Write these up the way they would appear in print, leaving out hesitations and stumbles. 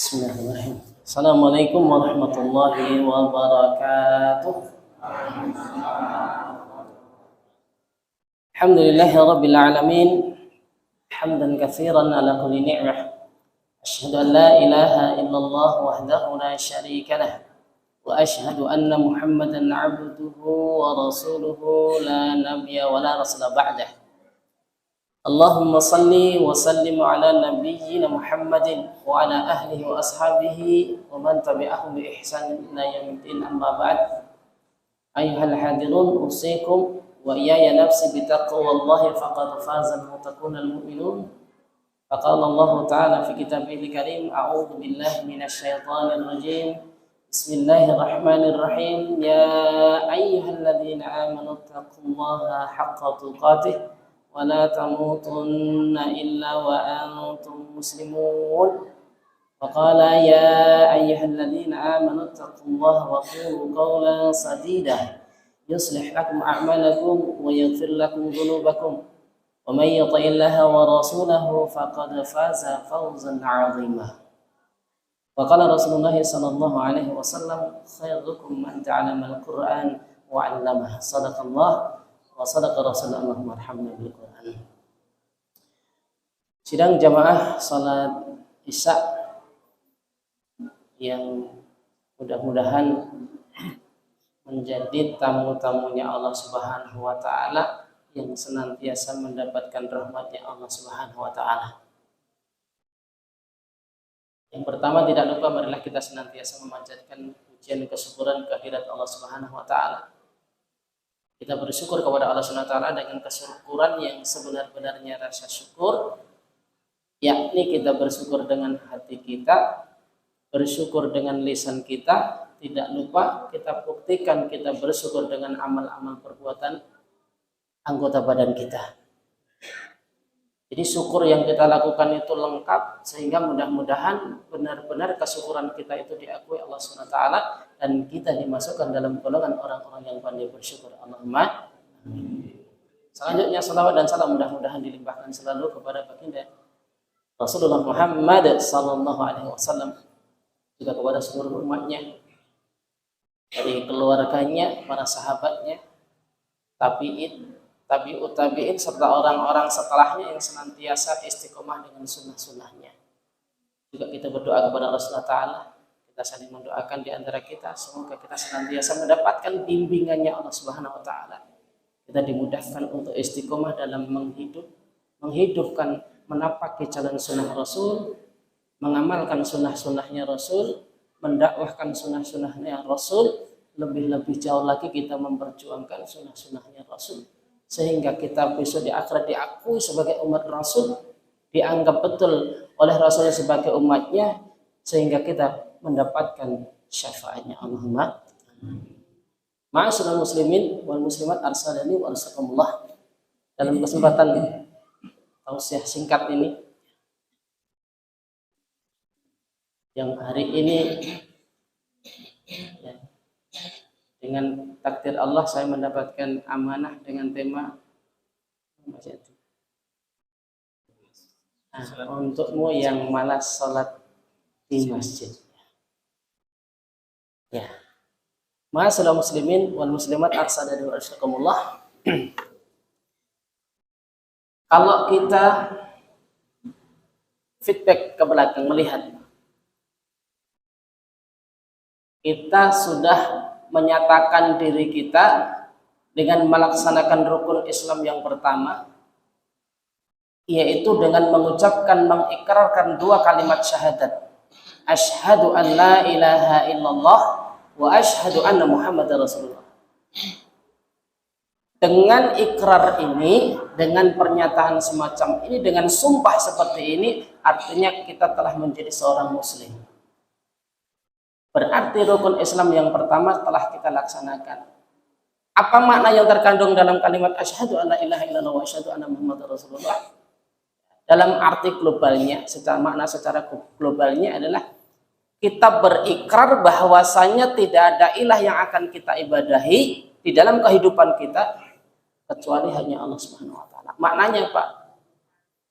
Bismillahirrahmanirrahim. Assalamualaikum warahmatullahi wabarakatuh. Alhamdulillahi rabbil alamin. Hamdan katsiran ala kulli ni'mah. Asyhadu an la ilaha illallah wahdahu la syarika lah. Wa asyhadu anna Muhammadan 'abduhu wa rasuluhu la nabiyya wa la rasula ba'dah. Allahumma salli wa sallim ala nabiyyina Muhammadin wa ala ahlihi wa ashabihi wa man tabi'ahum bi ihsan ila yaumil amma ba'd. Ayyuhal hadirun, usikum wa iyaya nafsi bi taqwallahi faqad fazal muttaqunal mu'minun. Faqala Allah ta'ala fi kitabihil karim, a'udzu billahi minasy syaithanir rajim. Bismillahirrahmanirrahim. Ya ayyuhalladzina amanu taqullaha haqqa tuqatih wa la tamutunna illa wa antum muslimun. Wa qala ya ayyuhalladzina amanu taqullaha wa qulu qawlan sadida yuslih lakum a'malakum wa yaghfir lakum dhunubakum wa may yuti'illaha wa rasulahu faqad faza fawzan 'azima. Wa qala Rasulullah sallallahu alaihi wasallam khairukum man ta'allama al-Qur'an wa 'allamahu. Shadaqallah wa sadaqa Rasulullah marhamna bil Quran. Sidang jamaah salat Isya yang mudah-mudahan menjadi tamu-tamunya Allah Subhanahu wa taala yang senantiasa mendapatkan rahmatnya Allah Subhanahu wa taala. Yang pertama, tidak lupa marilah kita senantiasa memanjatkan pujian kesyukuran kehadirat Allah Subhanahu wa taala. Kita bersyukur kepada Allah Subhanahu wa taala dengan kesyukuran yang sebenar-benarnya rasa syukur, yakni kita bersyukur dengan hati kita, bersyukur dengan lisan kita, tidak lupa kita buktikan kita bersyukur dengan amal-amal perbuatan anggota badan kita. Jadi syukur yang kita lakukan itu lengkap, sehingga mudah-mudahan benar-benar kesyukuran kita itu diakui Allah Subhanahu wa taala dan kita dimasukkan dalam golongan orang-orang yang pandai bersyukur. Allahumma amin. Selanjutnya salawat dan salam mudah-mudahan dilimpahkan selalu kepada baginda Rasulullah Muhammad sallallahu alaihi wasallam, juga kepada seluruh umatnya, dari keluarganya, para sahabatnya, tabi'in, tabi'ut tabi'in, serta orang-orang setelahnya yang senantiasa istiqomah dengan sunnah-sunnahnya. Juga kita berdoa kepada Rasulullah Ta'ala, kita saling mendoakan di antara kita, semoga kita senantiasa mendapatkan bimbingannya Allah Subhanahu wa taala. Kita dimudahkan untuk istiqomah dalam menghidupkan, menapaki jalan sunnah Rasul, mengamalkan sunnah-sunnahnya Rasul, mendakwahkan sunnah-sunnahnya Rasul, lebih-lebih jauh lagi kita memperjuangkan sunnah-sunnahnya Rasul, sehingga kita besok di akhirat diakui sebagai umat Rasul, dianggap betul oleh Rasulnya sebagai umatnya, sehingga kita mendapatkan syafaatnya. Allahumma ma'asyiral muslimin wal muslimat arsadani wa arsakumullah. Dalam kesempatan tausiah singkat ini, yang hari ini ya, dengan takdir Allah saya mendapatkan amanah dengan tema untukmu yang malas salat di masjid. Ya. Ma'asyiral muslimin wal muslimat arsadani wa arsakumullah. Kalau kita feedback ke belakang, melihat kita sudah menyatakan diri kita dengan melaksanakan rukun Islam yang pertama, yaitu dengan mengucapkan, mengikrarkan dua kalimat syahadat, asyhadu an la ilaha illallah wa asyhadu anna Muhammadar Rasulullah. Dengan ikrar ini, dengan pernyataan semacam ini, dengan sumpah seperti ini, artinya kita telah menjadi seorang muslim. Berarti rukun Islam yang pertama telah kita laksanakan. Apa makna yang terkandung dalam kalimat asyhadu an la ilaha illallah wa asyhadu anna Muhammadar Rasulullah? Dalam arti globalnya, secara makna secara globalnya adalah kita berikrar bahwasanya tidak ada ilah yang akan kita ibadahi di dalam kehidupan kita kecuali hanya Allah Subhanahu wa taala. Maknanya Pak,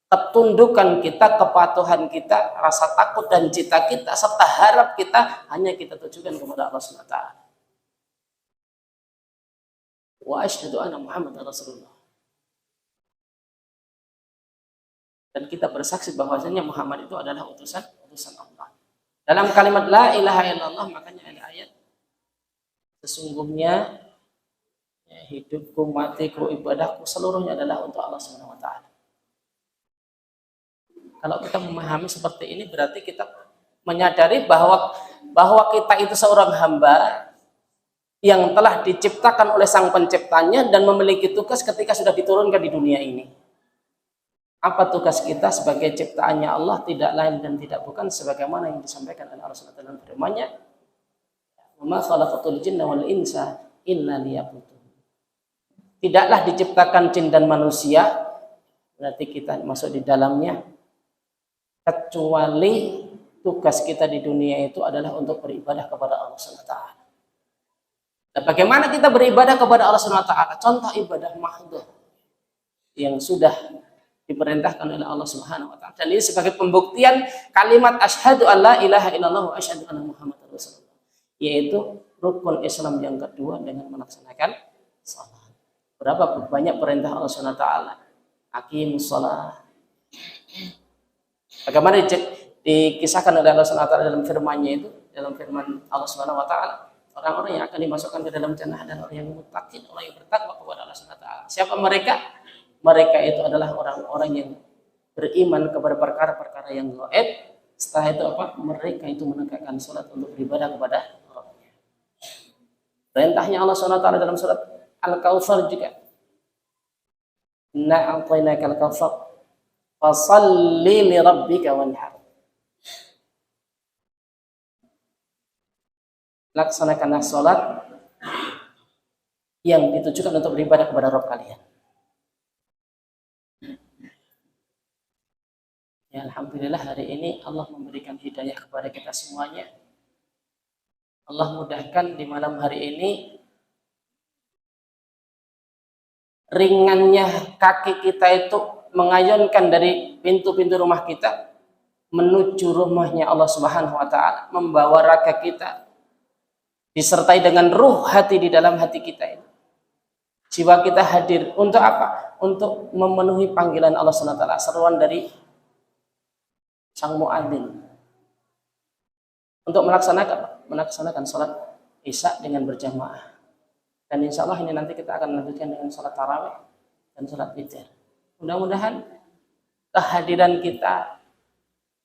ketundukan kita, kepatuhan kita, rasa takut dan cita kita, serta harap kita hanya kita tujukan kepada Allah SWT. Wa asyhadu anna Muhammadar Rasulullah. Dan kita bersaksi bahwasanya Muhammad itu adalah utusan Allah. Dalam kalimat la ilaha illallah, makanya ada ayat, sesungguhnya hidupku, matiku, ibadahku seluruhnya adalah untuk Allah Subhanahu wa taala. Kalau kita memahami seperti ini, berarti kita menyadari bahwa kita itu seorang hamba yang telah diciptakan oleh Sang Penciptanya dan memiliki tugas ketika sudah diturunkan di dunia ini. Apa tugas kita sebagai ciptaannya Allah? Tidak lain dan tidak bukan sebagaimana yang disampaikan oleh Allah SWT dalam firman-Nya, "Wa ma khalaqatul jinna wal insa illa liya'budun." Tidaklah diciptakan jin dan manusia, berarti kita masuk di dalamnya, kecuali tugas kita di dunia itu adalah untuk beribadah kepada Allah SWT. Nah, bagaimana kita beribadah kepada Allah SWT? Contoh ibadah mahdhah yang sudah diperintahkan oleh Allah Subhanahu wa taala. Dan ini sebagai pembuktian kalimat asyhadu alla ilaha illallah wa asyhadu anna Muhammadar Rasulullah, yaitu rukun Islam yang kedua dengan melaksanakan salat. Berapa banyak perintah Allah Subhanahu wa taala? Aqimus shalah. Bagaimana dikisahkan oleh Allah Subhanahu wa taala dalam firman-Nya itu, dalam firman Allah Subhanahu wa taala, orang-orang yang akan dimasukkan ke dalam jannah adalah orang yang muttaqin, orang yang bertakwa kepada Allah Subhanahu wa taala. Siapa mereka? Mereka itu adalah orang-orang yang beriman kepada perkara-perkara yang gaib. Setelah itu apa? Mereka itu menegakkan salat untuk beribadah kepada Rabbnya. Perintahnya Allah SWT dalam surat Al-Kautsar juga. Inna a'tainakal kautsar fashalli li rabbika wanhar. Laksanakanlah salat yang ditujukan untuk beribadah kepada Rabb kalian. Ya, alhamdulillah hari ini Allah memberikan hidayah kepada kita semuanya. Allah mudahkan di malam hari ini ringannya kaki kita itu mengayunkan dari pintu-pintu rumah kita menuju rumahnya Allah Subhanahu wa taala, membawa raga kita disertai dengan ruh hati di dalam hati kita ini. Jiwa kita hadir untuk apa? Untuk memenuhi panggilan Allah Subhanahu wa taala, seruan dari sang muadzin untuk melaksanakan salat Isya dengan berjamaah. Dan insya Allah ini nanti kita akan lanjutkan dengan salat tarawih dan salat witir. Mudah-mudahan kehadiran kita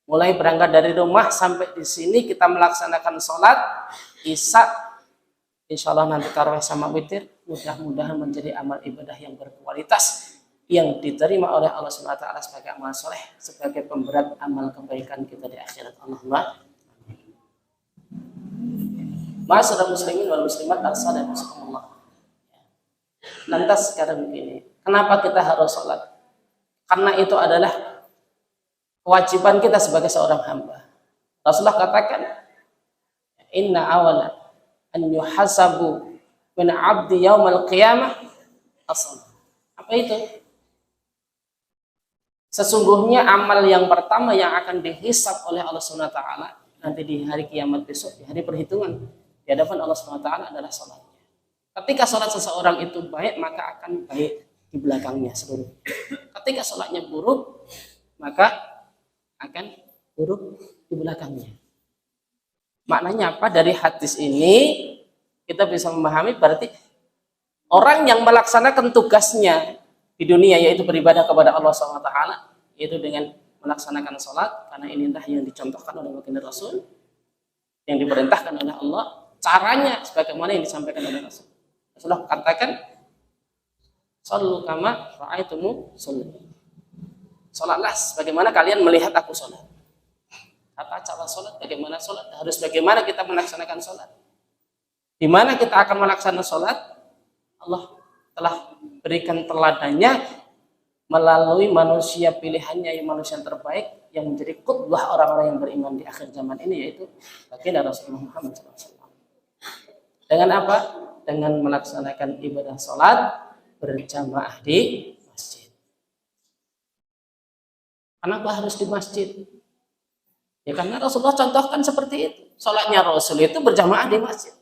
mulai berangkat dari rumah sampai di sini kita melaksanakan salat Isya, insya Allah nanti tarawih sama witir, mudah-mudahan menjadi amal ibadah yang berkualitas yang diterima oleh Allah SWT sebagai amal soleh, sebagai pemberat amal kebaikan kita di akhirat. Allahumma ma'asyiral muslimin wal muslimat assalamualaikum. Lantas sekarang begini, kenapa kita harus sholat? Karena itu adalah kewajiban kita sebagai seorang hamba. Rasulullah katakan, inna awala an yuhasabu min abdi yaumal qiyamah as-shalah. Apa itu? Sesungguhnya amal yang pertama yang akan dihisab oleh Allah SWT nanti di hari kiamat besok, di hari perhitungan di hadapan Allah SWT adalah salatnya. Ketika salat seseorang itu baik, maka akan baik di belakangnya seluruh. Ketika salatnya buruk, maka akan buruk di belakangnya. Maknanya apa? Dari hadis ini kita bisa memahami berarti orang yang melaksanakan tugasnya di dunia, yaitu beribadah kepada Allah SWT, yaitu dengan melaksanakan sholat, karena inilah yang dicontohkan oleh baginda Rasul, yang diperintahkan oleh Allah, caranya sebagaimana yang disampaikan oleh Rasul. Rasulullah katakan, shollu kama ra'aitumu sholli. Sholatlah sebagaimana kalian melihat aku sholat. Kata cara sholat, bagaimana sholat, harus bagaimana kita melaksanakan sholat. Di mana kita akan melaksanakan sholat, Allah telah berikan teladannya melalui manusia pilihannya, yang manusia yang terbaik yang menjadi qudwah orang-orang yang beriman di akhir zaman ini, yaitu baginda Rasulullah Muhammad SAW. Dengan apa? Dengan melaksanakan ibadah sholat berjamaah di Kenapa harus di masjid? Ya karena Rasulullah contohkan seperti itu. Sholatnya Rasul itu berjamaah di masjid,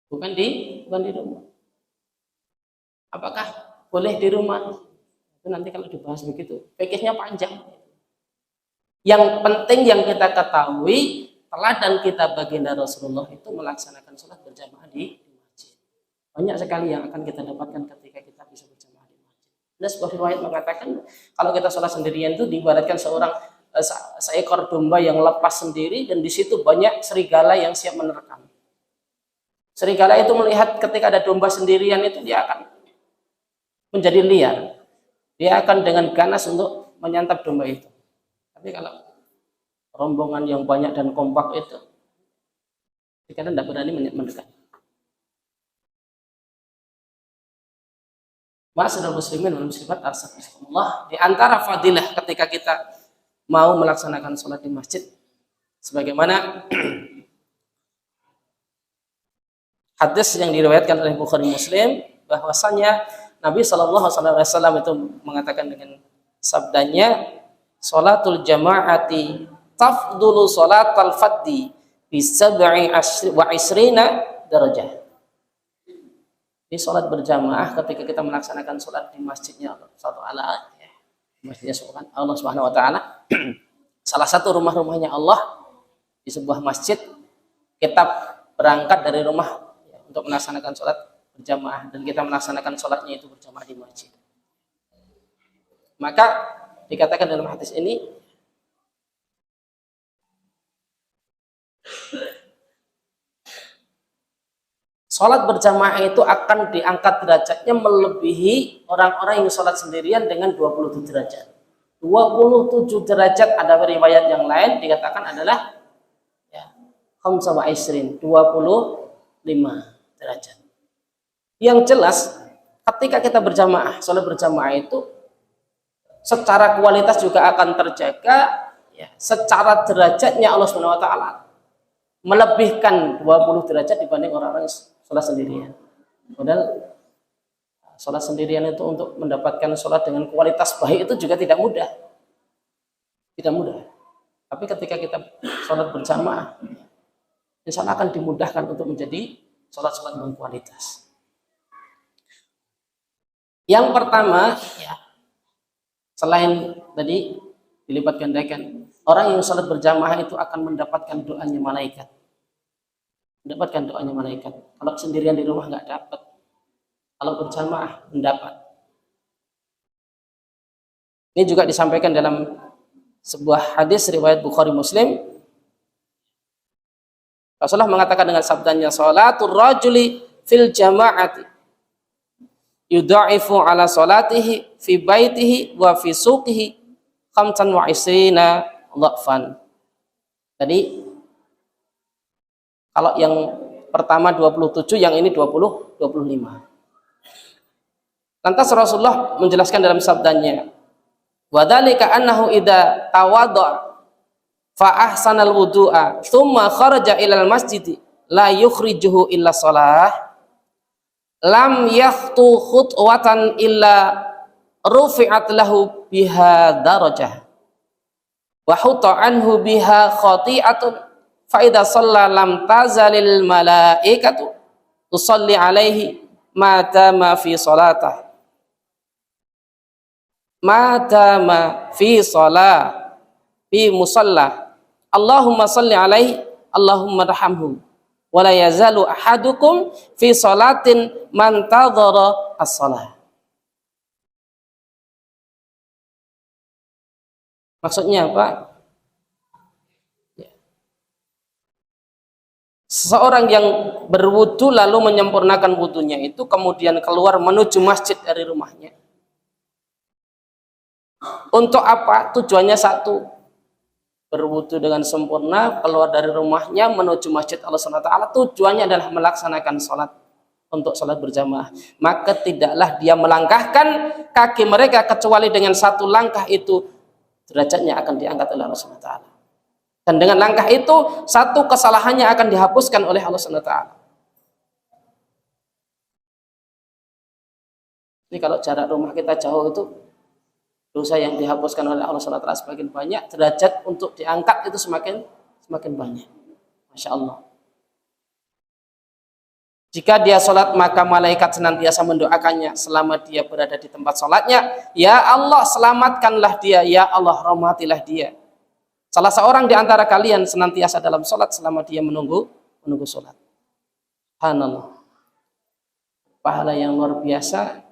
bukan di rumah. Apakah boleh di rumah? Itu nanti kalau dibahas begitu, fikihnya panjang. Yang penting yang kita ketahui, teladan kita baginda Rasulullah itu melaksanakan sholat berjamaah di masjid. Banyak sekali yang akan kita dapatkan ketika kita bisa berjamaah di masjid. Ada sebuah riwayat mengatakan kalau kita sholat sendirian itu diibaratkan seekor domba yang lepas sendiri dan di situ banyak serigala yang siap menerkam. Serigala itu melihat ketika ada domba sendirian itu dia akan menjadi liar. Dia akan dengan ganas untuk menyantap domba itu. Tapi kalau rombongan yang banyak dan kompak itu, kita tidak berani mendekat. Ma'asyiral muslimin wal muslimat arsakumullah, di antara fadilah ketika kita mau melaksanakan sholat di masjid, sebagaimana hadis yang diriwayatkan oleh Bukhari Muslim, bahwasanya Nabi SAW itu mengatakan dengan sabdanya, sholatul jama'ati tafdulu sholatal faddi bi sab'i wa isrina darajah. Ini sholat berjamaah ketika kita melaksanakan sholat di masjidnya masjidnya Allah Subhanahu wa taala. Salah satu rumah-rumahnya Allah di sebuah masjid, kita berangkat dari rumah untuk melaksanakan sholat berjamaah dan kita melaksanakan sholatnya itu berjamaah di masjid. Maka dikatakan dalam hadis ini, sholat berjamaah itu akan diangkat derajatnya melebihi orang-orang yang sholat sendirian dengan 27 derajat. 27 derajat, ada riwayat yang lain dikatakan adalah khamsa wa isrin, 25 derajat. Yang jelas ketika kita berjamaah, sholat berjamaah itu secara kualitas juga akan terjaga, secara derajatnya Allah Subhanahu wa taala melebihkan 20 derajat dibanding orang-orang sholat sendirian. Padahal sholat sendirian itu untuk mendapatkan sholat dengan kualitas baik itu juga tidak mudah. Tidak mudah. Tapi ketika kita sholat berjamaah, insya Allah akan dimudahkan untuk menjadi sholat-sholat berkualitas. Yang pertama, selain tadi dilipat gandakan, orang yang sholat berjamaah itu akan mendapatkan doanya malaikat. Mendapatkan doanya malaikat. Kalau sendirian di rumah nggak dapat. Kalau berjamaah mendapat. Ini juga disampaikan dalam sebuah hadis riwayat Bukhari Muslim. Rasulullah mengatakan dengan sabdanya, sholatul rajuli fil jama'ati yudha'ifu ala sholatihi fi baitihi wa fi suqihi khamsan wa isrina dha'fan. Tadi kalau yang pertama 27, yang ini 25. Lantas Rasulullah menjelaskan dalam sabdanya, wa dzalika annahu idza tawadda fa ahsanal wudu'a thumma kharaja ilal masjid la yukhrijuhu illa shalah lam yakhtu khutwatan illa rufi'at lahu biha darajah wa hutta anhu biha khati'atun fa idza shalla lam tazalil malaikatu tusalli alaihi ma dama fi salatah ma dama fi salah fi musalla Allahumma salli alaihi Allahumma rahamhu wa la yazalu ahadukum fi salatin man tadhara as-salah. Maksudnya apa? Seseorang yang berwudu lalu menyempurnakan wudunya itu kemudian keluar menuju masjid dari rumahnya. Untuk apa? Tujuannya satu, berwudu dengan sempurna, keluar dari rumahnya menuju masjid Allah SWT, tujuannya adalah melaksanakan sholat, untuk sholat berjamaah. Maka tidaklah dia melangkahkan kaki mereka kecuali dengan satu langkah itu derajatnya akan diangkat oleh Allah SWT. Dan dengan langkah itu satu kesalahannya akan dihapuskan oleh Allah SWT. Ini kalau jarak rumah kita jauh itu dosa yang dihapuskan oleh Allah SWT semakin banyak, derajat untuk diangkat itu semakin banyak. Masya Allah. Jika dia sholat, maka malaikat senantiasa mendoakannya selama dia berada di tempat sholatnya. Ya Allah, selamatkanlah dia. Ya Allah, rahmatilah dia. Salah seorang di antara kalian senantiasa dalam sholat selama dia menunggu sholat. Subhanallah. Pahala yang luar biasa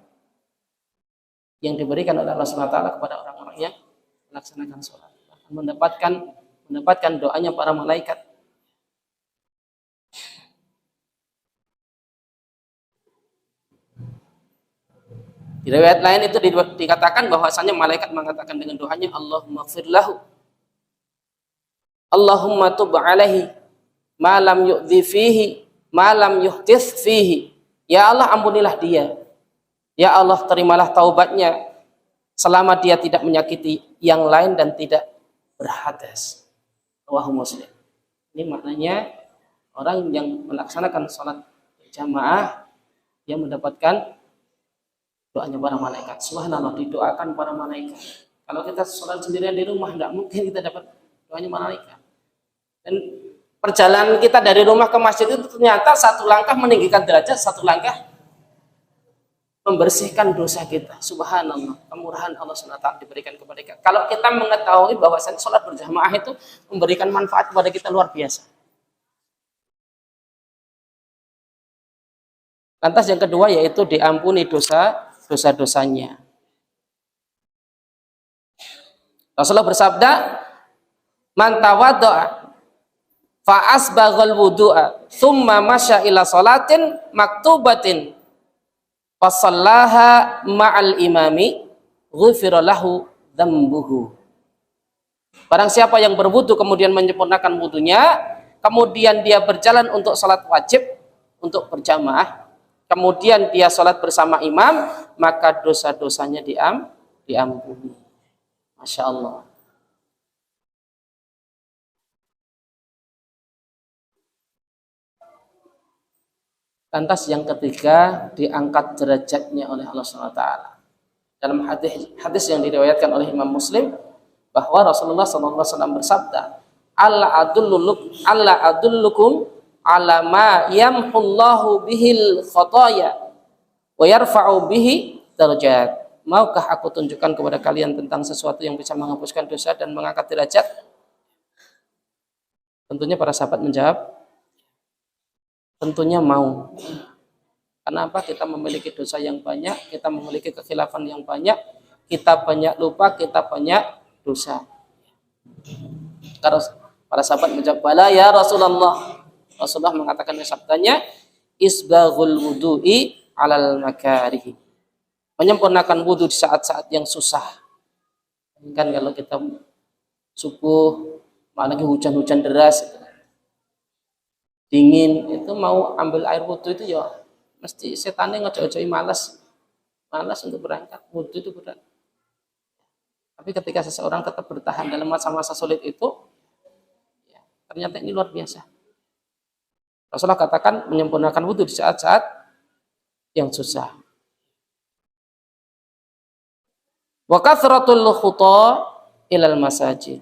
yang diberikan oleh Allah SWT kepada orang-orang yang melaksanakan sholat. Mendapatkan doanya para malaikat. Di riwayat lain itu dikatakan bahwasanya malaikat mengatakan dengan doanya, Allahumma ighfir lahu, Allahumma tub alaihi, ma lam yu'dhi fihi, ma lam yuhdits fihi. Ya Allah, ampunilah dia. Ya Allah, terimalah taubatnya selama dia tidak menyakiti yang lain dan tidak berhadas. Rawahu Muslim. Ini maknanya orang yang melaksanakan sholat berjamaah, dia mendapatkan doanya para malaikat. Subhanallah, didoakan para malaikat. Kalau kita sholat sendirian di rumah, tidak mungkin kita dapat doanya malaikat. Dan perjalanan kita dari rumah ke masjid itu ternyata satu langkah meninggikan derajat, satu langkah membersihkan dosa kita. Subhanallah, kemurahan Allah SWT diberikan kepada kita. Kalau kita mengetahui bahwasanya sholat berjamaah itu memberikan manfaat kepada kita luar biasa. Lantas yang kedua yaitu diampuni dosa-dosanya. Rasulullah bersabda, man tawadda'a fa asbaghal wudu'a thumma masya ila salatin maktubatin fa shallaha ma'al imami ghufira lahu dzambuhu. Barang siapa yang berwudu kemudian menyempurnakan wudunya, kemudian dia berjalan untuk salat wajib, untuk berjamaah, kemudian dia sholat bersama imam, maka dosa-dosanya diampuni. Masya Allah. Lantas yang ketiga, diangkat derajatnya oleh Allah SWT. Dalam hadis yang diriwayatkan oleh Imam Muslim, bahwa Rasulullah SAW bersabda, Allah adullukum ala ma yamhullahu bihil khataya wa yarfa'u bihi darajat. Maukah aku tunjukkan kepada kalian tentang sesuatu yang bisa menghapuskan dosa dan mengangkat derajat? Tentunya para sahabat menjawab, tentunya mau. Kenapa? Kita memiliki dosa yang banyak, kita memiliki kekhilafan yang banyak, kita banyak lupa, kita banyak dosa. Karena para sahabat menjawab, bala ya Rasulullah. Rasulullah mengatakan sabdanya, isbaghul wudu'i alal makarihi. Menyempurnakan wudu di saat-saat yang susah. Kan kalau kita subuh, apalagi hujan-hujan deras, dingin, itu mau ambil air wudu itu ya mesti setannya ngejauh-jauhi malas untuk berangkat. Wudu itu berat. Tapi ketika seseorang tetap bertahan dalam masa-masa sulit itu, ya, ternyata ini luar biasa. Rasulullah katakan menyempurnakan wudu di saat-saat yang susah. Wa kathratul khuta ilal masajid,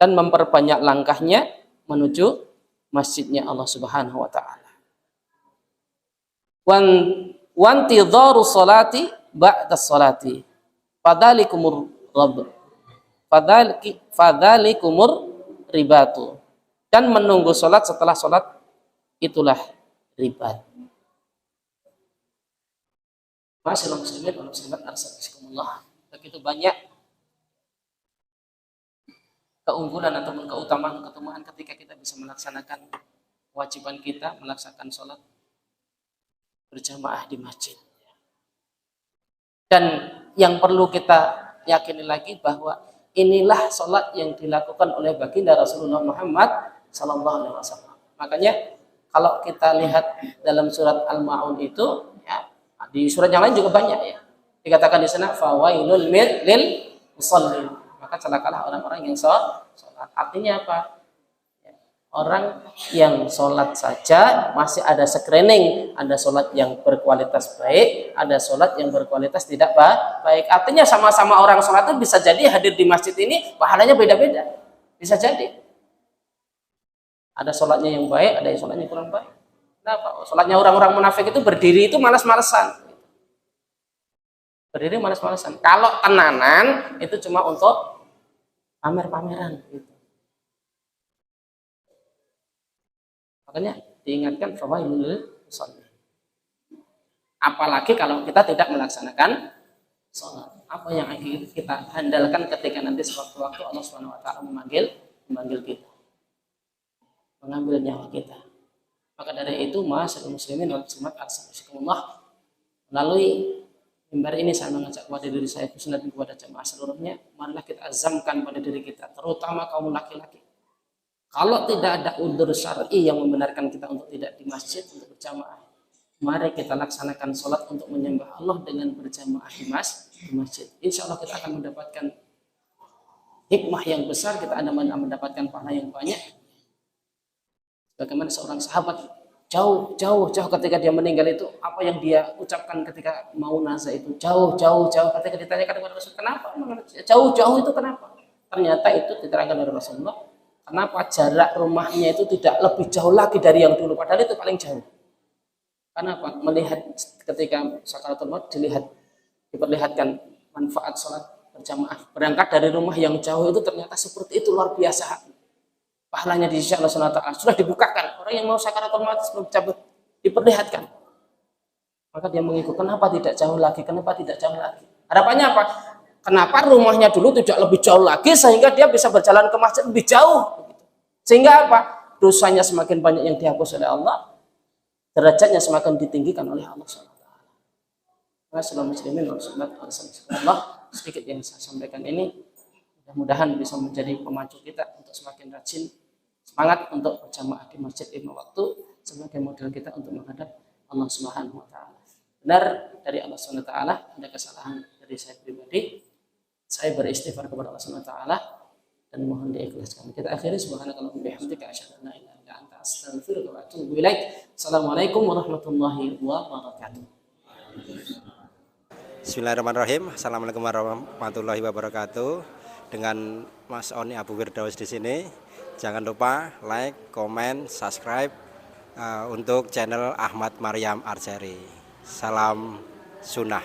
dan memperbanyak langkahnya menuju masjidnya Allah Subhanahu wa taala. Wantidharu salati ba'da salati. Fadzalikumur rabb. Fadzalikumur ribatu. Dan menunggu salat setelah salat itulah ribat. Masyaallah muslimin wal muslimat arsakumullah. Begitu banyak keunggulan ataupun keutamaan ketika kita bisa melaksanakan kewajiban kita, melaksanakan sholat berjamaah di masjid. Dan yang perlu kita yakini lagi bahwa inilah sholat yang dilakukan oleh baginda Rasulullah Muhammad SAW. Makanya kalau kita lihat dalam surat Al-Ma'un itu, ya, di surat yang lain juga banyak ya. Dikatakan di sana fawailul lil musallin. Maka celakalah orang-orang yang sholat. Artinya apa? Ya, Orang yang sholat saja masih ada screening, ada sholat yang berkualitas baik, ada sholat yang berkualitas tidak baik. Artinya sama-sama orang sholat itu bisa jadi hadir di masjid ini pahalanya beda-beda, bisa jadi. Ada sholatnya yang baik, ada yang sholatnya kurang baik. Kenapa? Sholatnya orang-orang munafik itu berdiri itu malas-malesan. Berdiri malas-malesan. Kalau tenanan itu cuma untuk pamer-pameran. Gitu. Makanya diingatkan fawailul musallin. Apalagi kalau kita tidak melaksanakan sholat. Apa yang kita handalkan ketika nanti sewaktu-waktu Allah Subhanahu wa taala memanggil kita. Mengambil nyawa kita. Maka dari itu, ma'asyiral muslimin wal muslimat, assalamualaikum. Melalui mimbar ini saya mengajak kepada diri saya khususnya dan kepada jamaah seluruhnya, marilah kita azamkan pada diri kita, terutama kaum laki-laki. Kalau tidak ada udzur syar'i yang membenarkan kita untuk tidak di masjid untuk berjamaah, mari kita laksanakan sholat untuk menyembah Allah dengan berjamaah di masjid. Insya Allah kita akan mendapatkan hikmah yang besar, kita akan mendapatkan pahala yang banyak. Bagaimana seorang sahabat jauh ketika dia meninggal itu, apa yang dia ucapkan ketika mau nazar itu jauh ketika ditanyakan kepada Rasul, kenapa jauh itu kenapa? Ternyata itu diterangkan oleh Rasulullah, kenapa jarak rumahnya itu tidak lebih jauh lagi dari yang dulu, padahal itu paling jauh. Kenapa? Melihat ketika sakaratul maut diperlihatkan manfaat sholat berjamaah, berangkat dari rumah yang jauh itu ternyata seperti itu, luar biasa. Pahalanya di sisi Allah Subhanahu wa taala sudah dibukakan. Orang yang mau sakaratul maut sebelum cabut diperlihatkan. Maka dia mengikut. Kenapa tidak jauh lagi? Harapannya apa? Kenapa rumahnya dulu tidak lebih jauh lagi sehingga dia bisa berjalan ke masjid lebih jauh? Sehingga apa? Dosanya semakin banyak yang dihapus oleh Allah, derajatnya semakin ditinggikan oleh Allah Subhanahu wa taala. Assalamualaikum warahmatullahi wabarakatuh. Sedikit yang saya sampaikan ini mudah-mudahan bisa menjadi pemacu kita untuk semakin rajin, semangat untuk berjamaah di masjid 5 waktu sebagai model kita untuk menghadap Allah Subhanahu wa taala. Benar dari Allah Subhanahu wa taala, ada kesalahan dari saya pribadi. Saya beristighfar kepada Allah Subhanahu wa taala dan mohon diikhlaskan. Kita akhiri subhanakallahumma bihamdika asyhadu an la ilaha illa anta astaghfiruka wa atubu ilaik. Assalamualaikum warahmatullahi wabarakatuh. Bismillahirrahmanirrahim. Assalamualaikum warahmatullahi wabarakatuh. Dengan Mas Oni Abu Firdaus di sini, jangan lupa like, komen, subscribe untuk channel Ahmad Maryam Arjari. Salam sunnah.